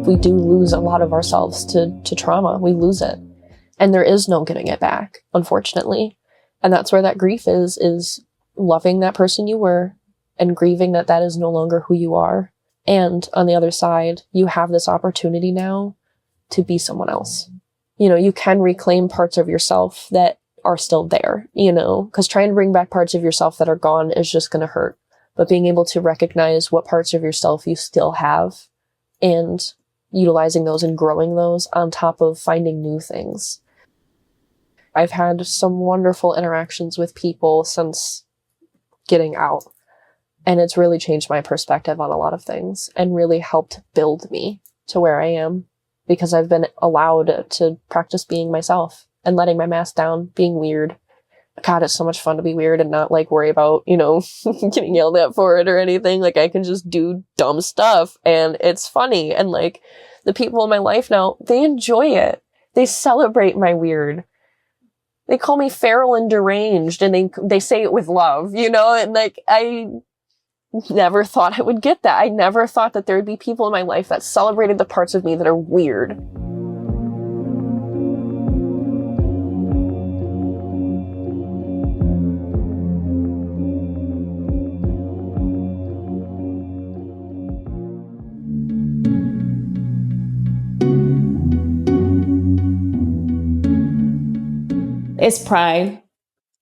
we do lose a lot of ourselves to trauma. We lose it. And there is no getting it back, unfortunately. And that's where that grief is loving that person you were and grieving that that is no longer who you are. And on the other side, you have this opportunity now to be someone else. You know, you can reclaim parts of yourself that are still there, you know, because trying to bring back parts of yourself that are gone is just going to hurt. But being able to recognize what parts of yourself you still have and utilizing those and growing those on top of finding new things. I've had some wonderful interactions with people since getting out, and it's really changed my perspective on a lot of things and really helped build me to where I am, because I've been allowed to practice being myself and letting my mask down, being weird. God, it's so much fun to be weird and not like worry about, you know, getting yelled at for it or anything. Like, I can just do dumb stuff and it's funny. And like, the people in my life now, they enjoy it. They celebrate my weird. They call me feral and deranged, and they say it with love, you know? And like, I never thought I would get that. I never thought that there would be people in my life that celebrated the parts of me that are weird. It's pride.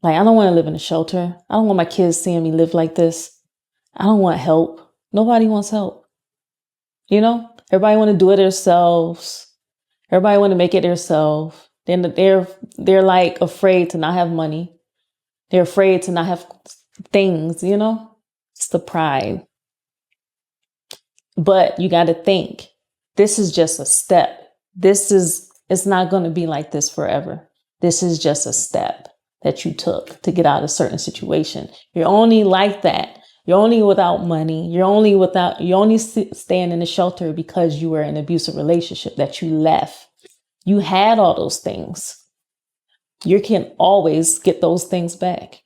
Like, I don't want to live in a shelter. I don't want my kids seeing me live like this. I don't want help. Nobody wants help. You know, everybody want to do it themselves. Everybody want to make it themselves. Then they're like afraid to not have money. They're afraid to not have things, you know? It's the pride. But you got to think, this is just a step. It's not going to be like this forever. This is just a step that you took to get out of a certain situation. You're only like that. You're only without money. You're only staying in the shelter because you were in an abusive relationship that you left. You had all those things. You can always get those things back.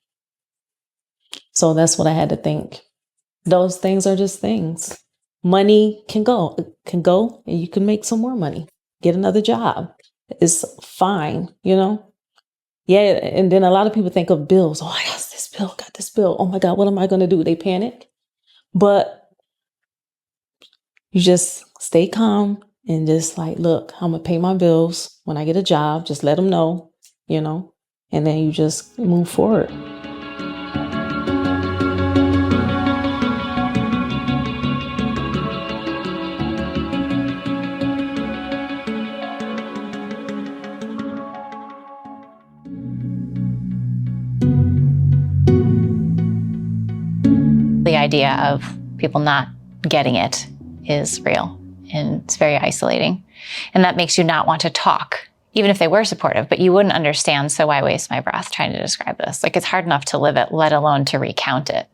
So that's what I had to think. Those things are just things. Money can go and you can make some more money. Get another job. It's fine, you know? Yeah, and then a lot of people think of bills. Oh, I got this bill. Oh my God, what am I going to do? They panic. But you just stay calm and just like, look, I'm going to pay my bills when I get a job. Just let them know, you know, and then you just move forward. The idea of people not getting it is real, and it's very isolating. And that makes you not want to talk, even if they were supportive, but you wouldn't understand, so why waste my breath trying to describe this? Like, it's hard enough to live it, let alone to recount it.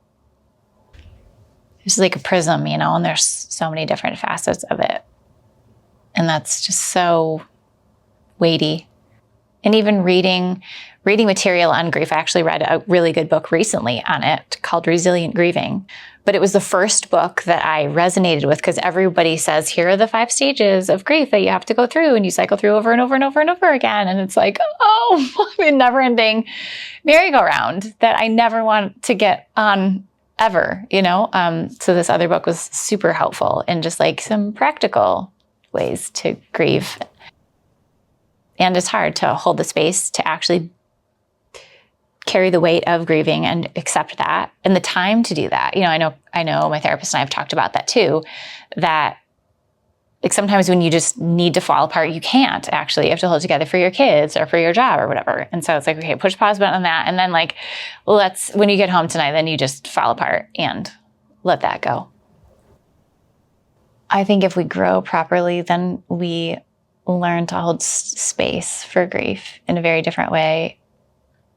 It's like a prism, you know, and there's so many different facets of it. And that's just so weighty. And even reading material on grief. I actually read a really good book recently on it called Resilient Grieving. But it was the first book that I resonated with, because everybody says, here are the 5 stages of grief that you have to go through, and you cycle through over and over and over and over again. And it's like, oh, I mean, never-ending merry-go-round that I never want to get on ever, you know? So this other book was super helpful in just like some practical ways to grieve. And it's hard to hold the space to actually carry the weight of grieving and accept that, and the time to do that. You know, I know my therapist and I have talked about that too, that like sometimes when you just need to fall apart, you can't actually. You have to hold together for your kids or for your job or whatever. And so it's like, okay, push pause button on that. And then like, when you get home tonight, then you just fall apart and let that go. I think if we grow properly, then we learn to hold space for grief in a very different way.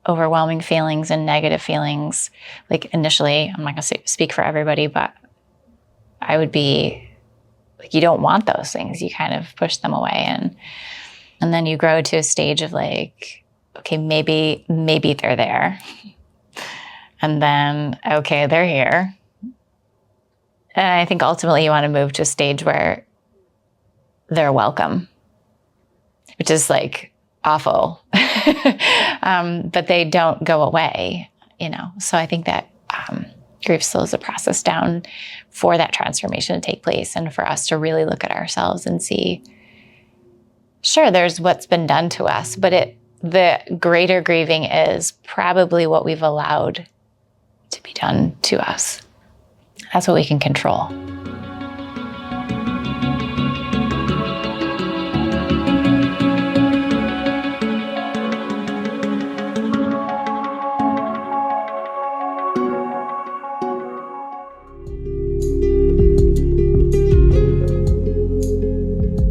Overwhelming feelings and negative feelings. Like initially, I'm not going to speak for everybody, but I would be like, you don't want those things. You kind of push them away. And then you grow to a stage of like, okay, maybe they're there. And then, okay, they're here. And I think ultimately you want to move to a stage where they're welcome, which is like awful. But they don't go away, So I think that grief slows the process down for that transformation to take place and for us to really look at ourselves and see, sure, there's what's been done to us, but the greater grieving is probably what we've allowed to be done to us. That's what we can control.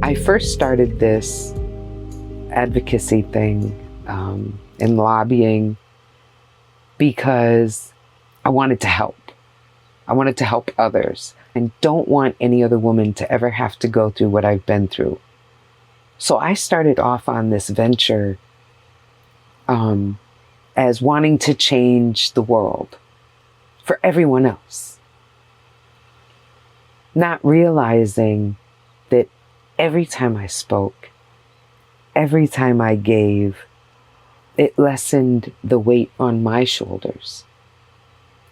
I first started this advocacy thing and lobbying because I wanted to help. I wanted to help others and don't want any other woman to ever have to go through what I've been through. So I started off on this venture as wanting to change the world for everyone else, not realizing that every time I spoke, every time I gave, it lessened the weight on my shoulders.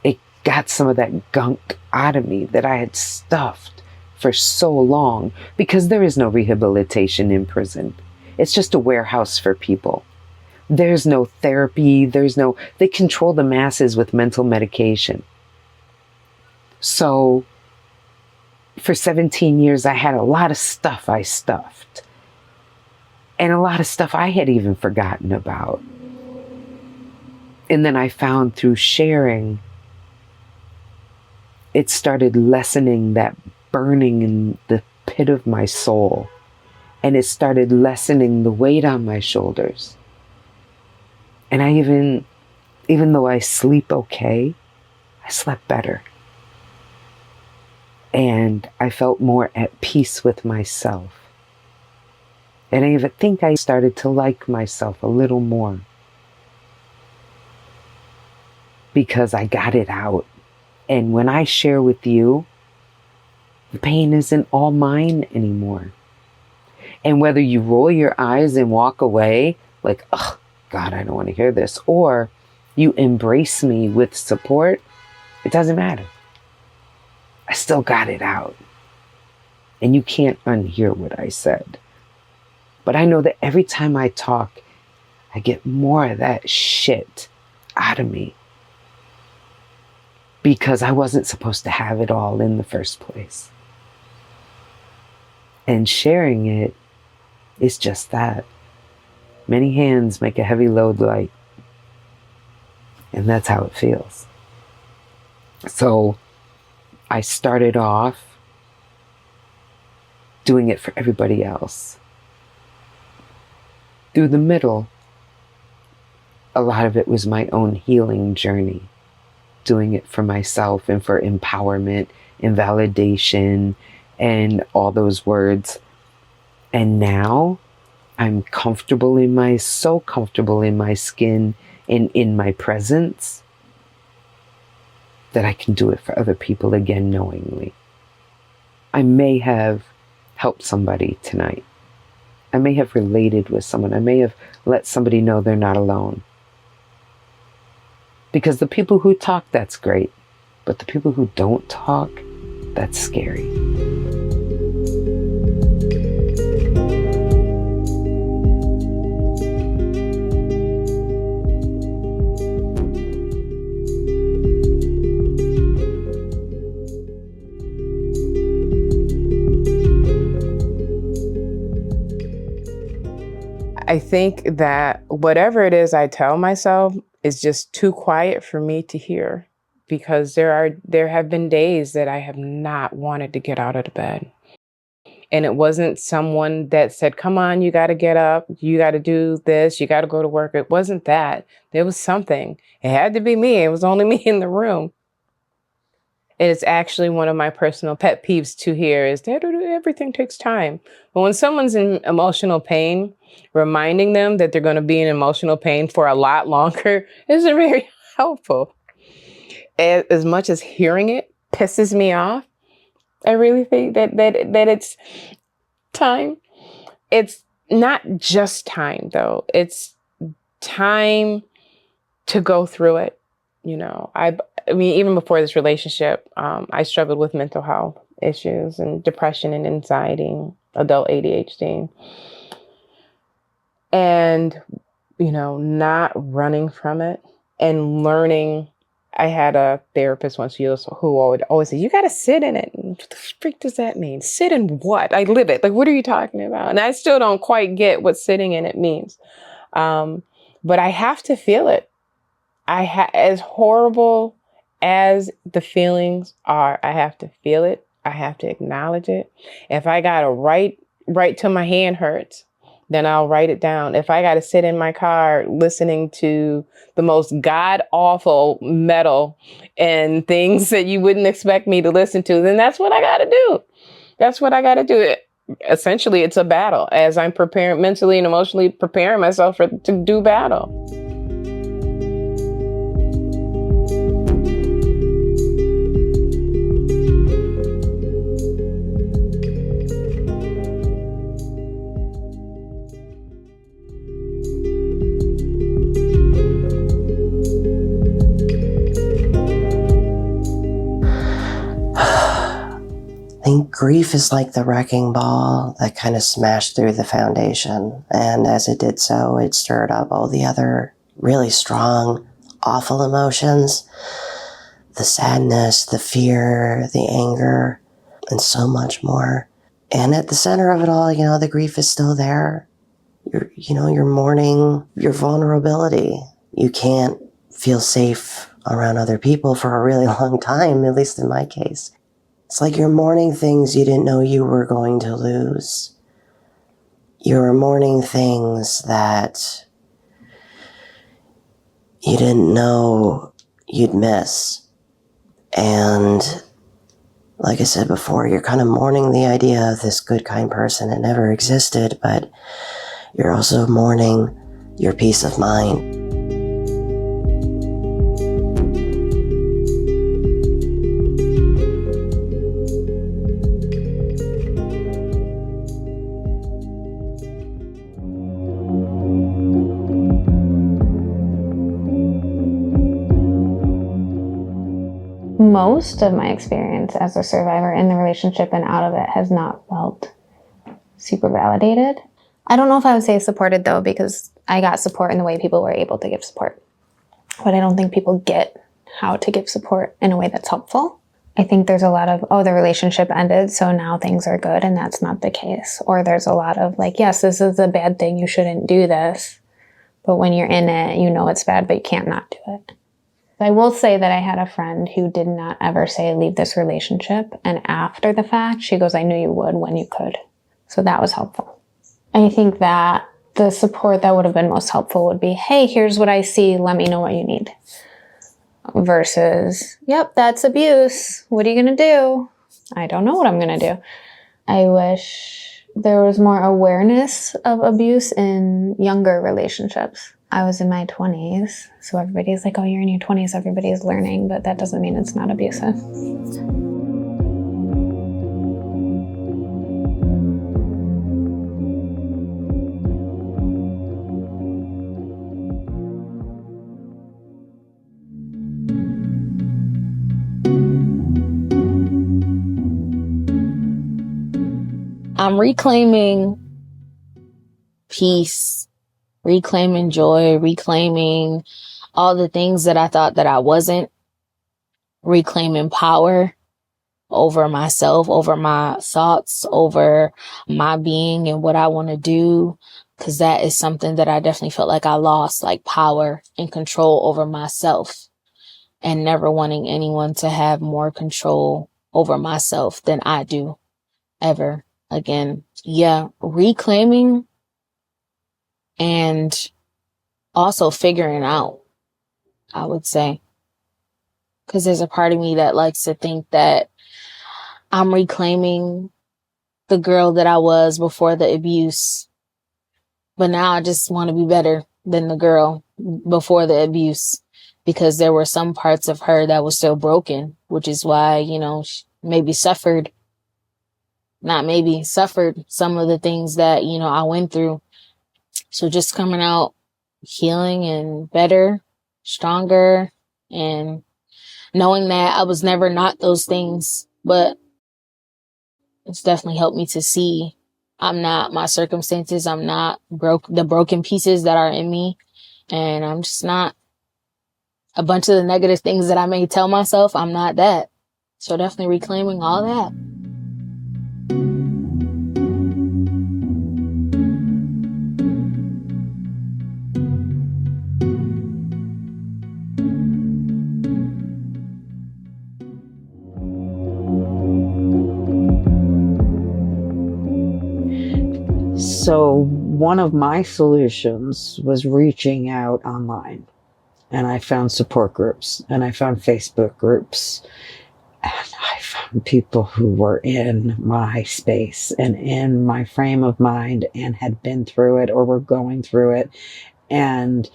It got some of that gunk out of me that I had stuffed for so long, because there is no rehabilitation in prison. It's just a warehouse for people. There's no therapy. They control the masses with mental medication. So for 17 years, I had a lot of stuff I stuffed. And a lot of stuff I had even forgotten about. And then I found through sharing, it started lessening that burning in the pit of my soul. And it started lessening the weight on my shoulders. And I even though I sleep okay, I slept better. And I felt more at peace with myself. And I even think I started to like myself a little more because I got it out. And when I share with you, the pain isn't all mine anymore. And whether you roll your eyes and walk away like, oh, God, I don't want to hear this, or you embrace me with support, it doesn't matter. I still got it out. And you can't unhear what I said. But I know that every time I talk, I get more of that shit out of me. Because I wasn't supposed to have it all in the first place. And sharing it is just that. Many hands make a heavy load light. And that's how it feels. So I started off doing it for everybody else. Through the middle, a lot of it was my own healing journey. Doing it for myself and for empowerment and validation and all those words. And now I'm so comfortable in my skin and in my presence that I can do it for other people again knowingly. I may have helped somebody tonight. I may have related with someone. I may have let somebody know they're not alone. Because the people who talk, that's great. But the people who don't talk, that's scary. I think that whatever it is I tell myself is just too quiet for me to hear, because there have been days that I have not wanted to get out of the bed. And it wasn't someone that said, come on, you got to get up, you got to do this, you got to go to work. It wasn't that. There was something. It had to be me. It was only me in the room. And it's actually one of my personal pet peeves to hear is that everything takes time. But when someone's in emotional pain, reminding them that they're going to be in emotional pain for a lot longer isn't very helpful. As much as hearing it pisses me off, I really think that it's time. It's not just time, though. It's time to go through it. You know, I mean, even before this relationship, I struggled with mental health issues and depression and anxiety, adult ADHD. And, you know, not running from it and learning. I had a therapist once who would always say, you got to sit in it. And what the freak does that mean? Sit in what? I live it. Like, what are you talking about? And I still don't quite get what sitting in it means. But I have to feel it. As horrible as the feelings are, I have to feel it. I have to acknowledge it. If I got to write till my hand hurts, then I'll write it down. If I got to sit in my car listening to the most god-awful metal and things that you wouldn't expect me to listen to, then that's what I got to do. That's what I got to do. Essentially, it's a battle as I'm preparing mentally and emotionally preparing myself to do battle. I think grief is like the wrecking ball that kind of smashed through the foundation. And as it did so, it stirred up all the other really strong, awful emotions. The sadness, the fear, the anger, and so much more. And at the center of it all, you know, the grief is still there. You're mourning your vulnerability. You can't feel safe around other people for a really long time, at least in my case. It's like you're mourning things you didn't know you were going to lose. You're mourning things that you didn't know you'd miss. And like I said before, you're kind of mourning the idea of this good, kind person that never existed, but you're also mourning your peace of mind. Most of my experience as a survivor in the relationship and out of it has not felt super validated. I don't know if I would say supported though, because I got support in the way people were able to give support. But I don't think people get how to give support in a way that's helpful. I think there's a lot of, oh, the relationship ended, so now things are good, and that's not the case. Or there's a lot of like, yes, this is a bad thing, you shouldn't do this. But when you're in it, you know it's bad, but you can't not do it. I will say that I had a friend who did not ever say, leave this relationship. And after the fact, she goes, I knew you would when you could. So that was helpful. I think that the support that would have been most helpful would be, hey, here's what I see. Let me know what you need. Versus, yep, that's abuse. What are you going to do? I don't know what I'm going to do. I wish there was more awareness of abuse in younger relationships. I was in my 20s, so everybody's like, oh, you're in your 20s, everybody's learning, but that doesn't mean it's not abusive. I'm reclaiming peace, reclaiming joy, reclaiming all the things that I thought that I wasn't, reclaiming power over myself, over my thoughts, over my being and what I want to do. Because that is something that I definitely felt like I lost, like power and control over myself, and never wanting anyone to have more control over myself than I do ever again. Yeah, reclaiming and also figuring out, I would say. Because there's a part of me that likes to think that I'm reclaiming the girl that I was before the abuse. But now I just want to be better than the girl before the abuse. Because there were some parts of her that was still broken, which is why, she maybe suffered not maybe suffered some of the things that, I went through. So just coming out healing and better, stronger, and knowing that I was never not those things, but it's definitely helped me to see I'm not my circumstances. I'm not the broken pieces that are in me. And I'm just not a bunch of the negative things that I may tell myself. I'm not that. So definitely reclaiming all that. So one of my solutions was reaching out online, and I found support groups, and I found Facebook groups, and I found people who were in my space and in my frame of mind and had been through it or were going through it and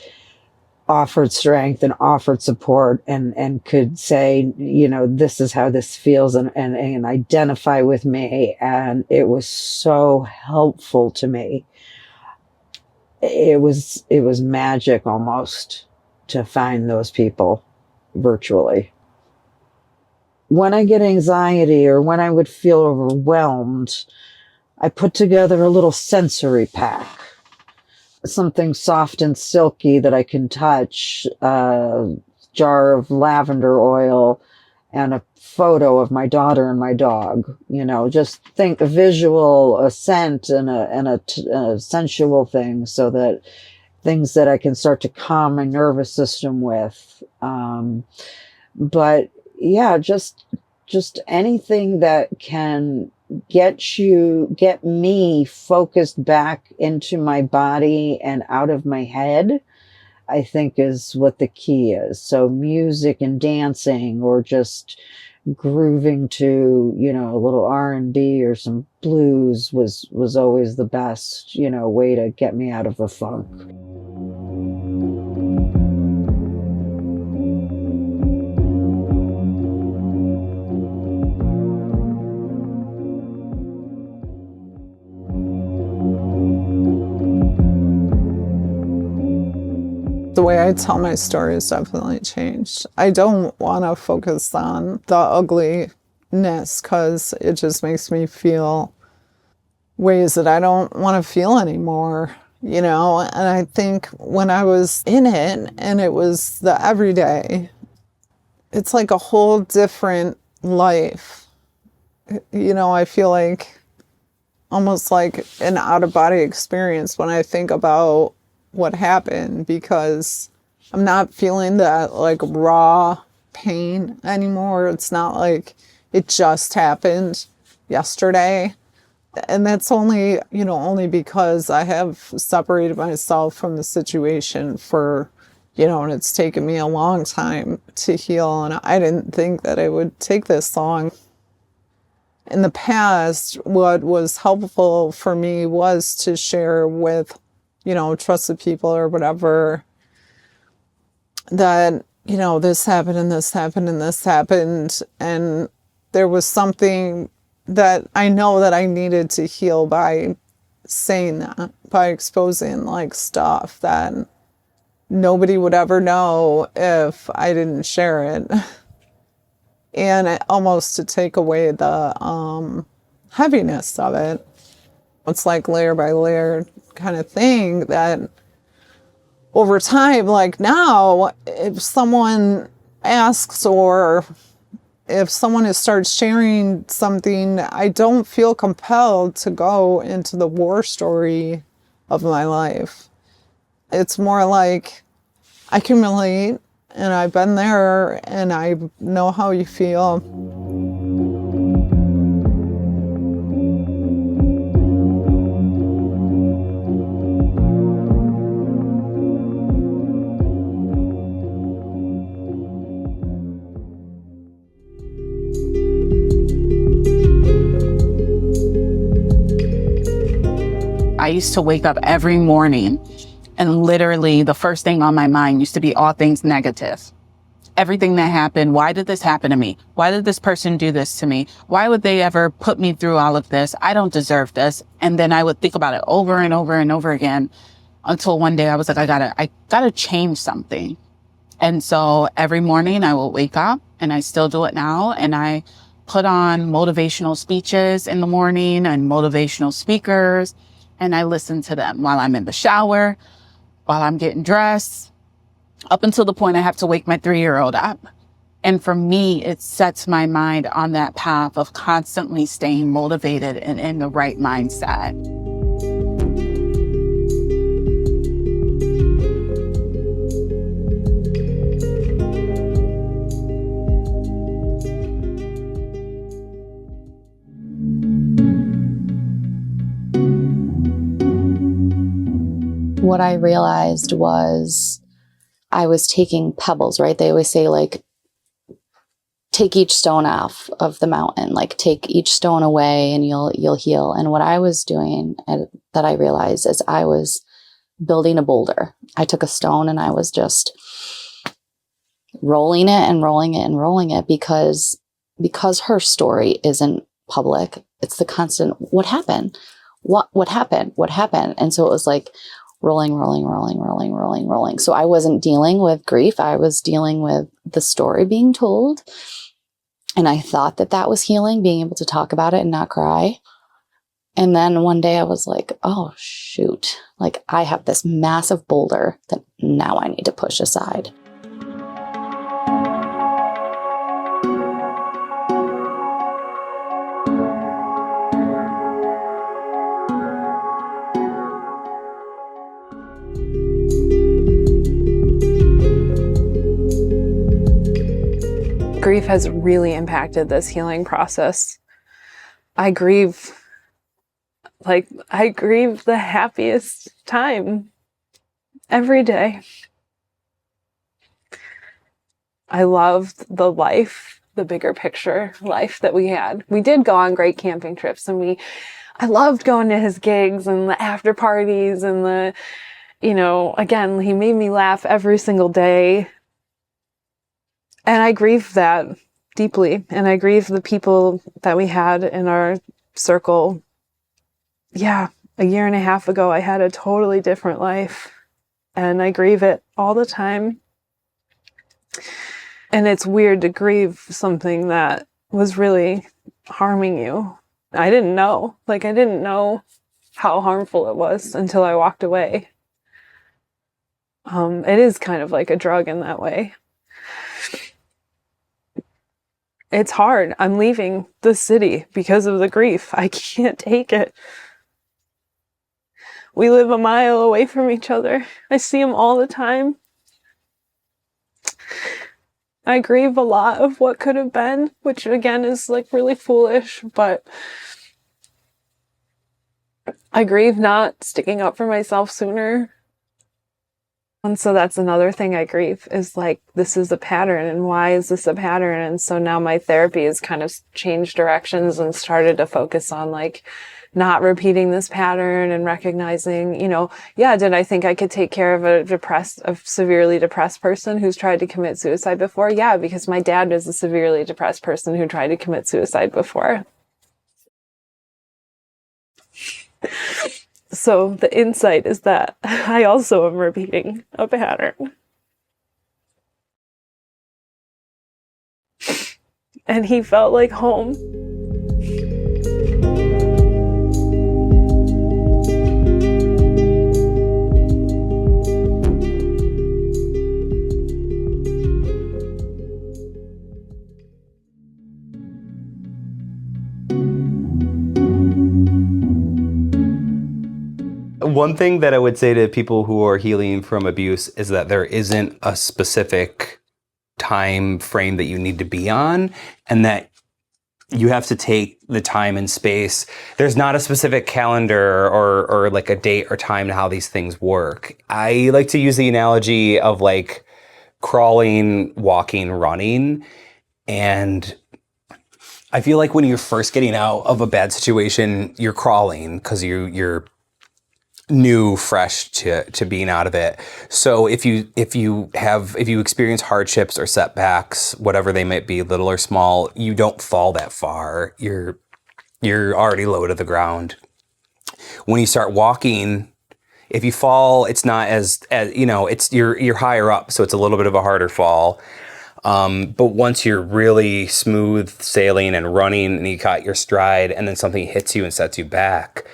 offered strength and offered support and could say, this is how this feels and identify with me. And it was so helpful to me. It was magic almost to find those people virtually. When I get anxiety or when I would feel overwhelmed, I put together a little sensory pack. Something soft and silky that I can touch, a jar of lavender oil, and a photo of my daughter and my dog. Just think a visual, a scent, and a sensual thing, so that things that I can start to calm my nervous system with. But yeah, just anything that can get me focused back into my body and out of my head, I think is what the key is. So music and dancing, or just grooving to, a little R&B or some blues was always the best, way to get me out of a funk. The way I tell my story has definitely changed. I don't want to focus on the ugliness because it just makes me feel ways that I don't want to feel anymore, And I think when I was in it and it was the everyday, it's like a whole different life. I feel like almost like an out-of-body experience when I think about what happened, because I'm not feeling that like raw pain anymore. It's not like it just happened yesterday. And that's only because I have separated myself from the situation for, and it's taken me a long time to heal. And I didn't think that it would take this long. In the past, what was helpful for me was to share with trusted people or whatever, that, this happened and this happened and this happened. And there was something that I know that I needed to heal by saying that, by exposing like stuff that nobody would ever know if I didn't share it. And almost to take away the heaviness of it. It's like layer by layer kind of thing that over time, like now, if someone asks or if someone starts sharing something, I don't feel compelled to go into the war story of my life. It's more like I can relate and I've been there and I know how you feel. I used to wake up every morning and literally the first thing on my mind used to be all things negative. everything that happened. Why did this happen to me? Why did this person do this to me? Why would they ever put me through all of this? I don't deserve this. And then I would think about it over and over and over again until one day I was like, I gotta change something. And so every morning I will wake up, and I still do it now, and I put on motivational speeches in the morning and motivational speakers, and I listen to them while I'm in the shower, while I'm getting dressed, up until the point I have to wake my 3-year-old up. And for me, it sets my mind on that path of constantly staying motivated and in the right mindset. What I realized was I was taking pebbles, right? They always say, like, take each stone off of the mountain, like take each stone away and you'll heal. And what I was doing that I realized is I was building a boulder. I took a stone and I was just rolling it and rolling it and rolling it because her story isn't public. It's the constant, what happened? What happened? What happened? And so it was like, rolling. So I wasn't dealing with grief. I was dealing with the story being told. And I thought that was healing, being able to talk about it and not cry. And then one day I was like, oh, shoot. Like, I have this massive boulder that now I need to push aside. Grief has really impacted this healing process. I grieve the happiest time every day. I loved the life, the bigger picture life that we had. We did go on great camping trips, and I loved going to his gigs and the after parties and again, he made me laugh every single day. And I grieve that deeply. And I grieve the people that we had in our circle. Yeah, a year and a half ago, I had a totally different life. And I grieve it all the time. And it's weird to grieve something that was really harming you. I didn't know. I didn't know how harmful it was until I walked away. It is kind of like a drug in that way. It's hard. I'm leaving the city because of the grief. I can't take it. We live a mile away from each other. I see him all the time. I grieve a lot of what could have been, which again is really foolish, but I grieve not sticking up for myself sooner. And so that's another thing I grieve is this is a pattern, and why is this a pattern? And so now my therapy has kind of changed directions and started to focus on not repeating this pattern and recognizing, did I think I could take care of a severely depressed person who's tried to commit suicide before? Yeah, because my dad was a severely depressed person who tried to commit suicide before. So the insight is that I also am repeating a pattern. And he felt like home. One thing that I would say to people who are healing from abuse is that there isn't a specific time frame that you need to be on, and that you have to take the time and space. There's not a specific calendar or a date or time to how these things work. I like to use the analogy of crawling, walking, running. And I feel like when you're first getting out of a bad situation, you're crawling because you're new, fresh to being out of it. So if you experience hardships or setbacks, whatever they might be, little or small, you don't fall that far. You're already low to the ground. When you start walking, if you fall, it's not as it's you're higher up, so it's a little bit of a harder fall. But once you're really smooth sailing and running and you caught your stride and then something hits you and sets you back,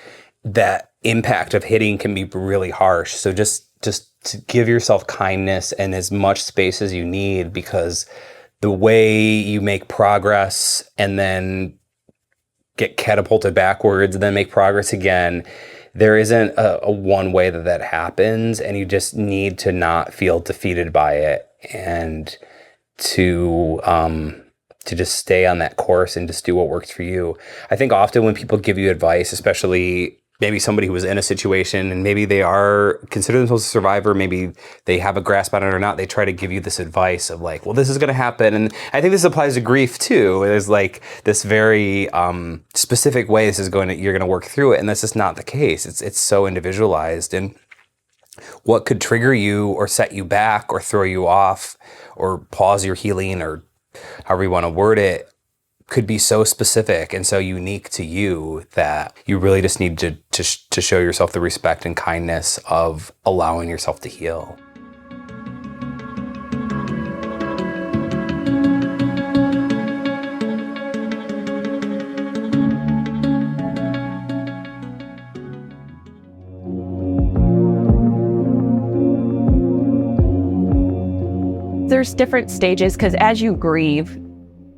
that impact of hitting can be really harsh. So just to give yourself kindness and as much space as you need, because the way you make progress and then get catapulted backwards and then make progress again, there isn't a one way that happens, and you just need to not feel defeated by it and to just stay on that course and just do what works for you. I think often when people give you advice, especially maybe somebody who was in a situation and maybe they consider themselves a survivor, maybe they have a grasp on it or not, they try to give you this advice of like, well, this is going to happen. And I think this applies to grief too. There's like this very specific way you're going to work through it. And that's just not the case. It's so individualized. And what could trigger you or set you back or throw you off or pause your healing or however you want to word it could be so specific and so unique to you that you really just need to show yourself the respect and kindness of allowing yourself to heal. There's different stages because as you grieve,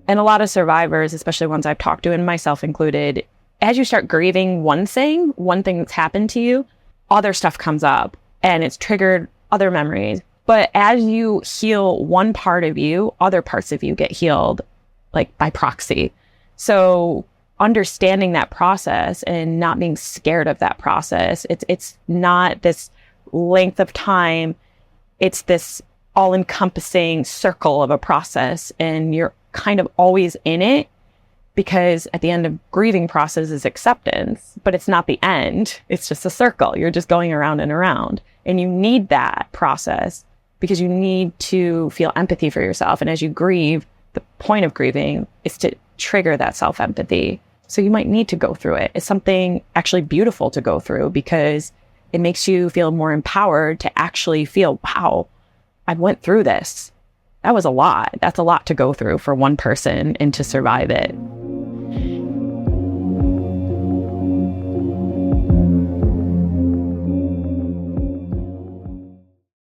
and a lot of survivors, especially ones I've talked to and myself included, as you start grieving one thing that's happened to you, other stuff comes up and it's triggered other memories. But as you heal one part of you, other parts of you get healed like by proxy. So understanding that process and not being scared of that process, it's not this length of time, it's this all-encompassing circle of a process, and you're kind of always in it, because at the end of grieving process is acceptance, but it's not the end. It's just a circle. You're just going around and around, and you need that process because you need to feel empathy for yourself. And as you grieve, the point of grieving is to trigger that self-empathy. So you might need to go through it. It's something actually beautiful to go through because it makes you feel more empowered to actually feel, wow, I went through this. That was a lot. That's a lot to go through for one person and to survive it.